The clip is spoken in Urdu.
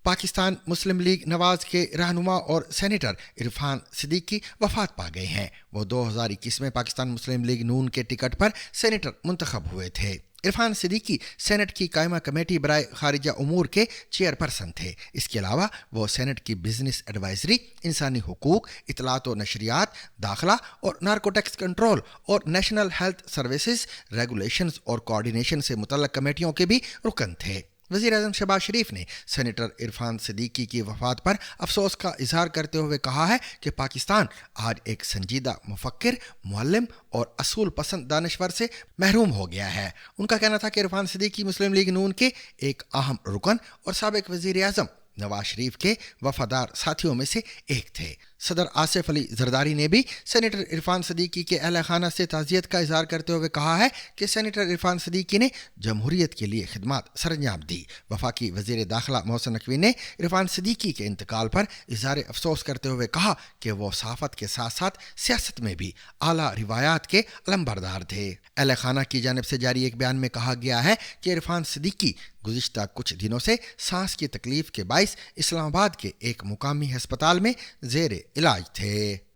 پاکستان مسلم لیگ نواز کے رہنما اور سینیٹر عرفان صدیقی وفات پا گئے ہیں۔ وہ 2021 میں پاکستان مسلم لیگ نون کے ٹکٹ پر سینیٹر منتخب ہوئے تھے۔ عرفان صدیقی سینٹ کی قائمہ کمیٹی برائے خارجہ امور کے چیئرپرسن تھے۔ اس کے علاوہ وہ سینٹ کی بزنس ایڈوائزری، انسانی حقوق، اطلاعات و نشریات، داخلہ اور نارکوٹکس کنٹرول اور نیشنل ہیلتھ سروسز ریگولیشنز اور کوارڈینیشن سے متعلق کمیٹیوں کے بھی رکن تھے۔ وزیر اعظم شہباز شریف نے سینیٹر عرفان صدیقی کی وفات پر افسوس کا اظہار کرتے ہوئے کہا ہے کہ پاکستان آج ایک سنجیدہ مفکر، معلم اور اصول پسند دانشور سے محروم ہو گیا ہے۔ ان کا کہنا تھا کہ عرفان صدیقی مسلم لیگ نون کے ایک اہم رکن اور سابق وزیر اعظم نواز شریف کے وفادار ساتھیوں میں سے ایک تھے۔ صدر آصف علی زرداری نے بھی سینیٹر عرفان صدیقی کے اہل خانہ سے تعزیت کا اظہار کرتے ہوئے کہا ہے کہ سینیٹر عرفان صدیقی نے جمہوریت کے لیے خدمات سر انجام دی۔ وفاقی وزیر داخلہ محسن نقوی نے عرفان صدیقی کے انتقال پر اظہار افسوس کرتے ہوئے کہا کہ وہ صحافت کے ساتھ ساتھ سیاست میں بھی اعلیٰ روایات کے علمبردار تھے۔ اہل خانہ کی جانب سے جاری ایک بیان میں کہا گیا ہے کہ عرفان صدیقی گزشتہ کچھ دنوں سے سانس کی تکلیف کے باعث اسلام آباد کے ایک مقامی ہسپتال میں زیر علاج تھے۔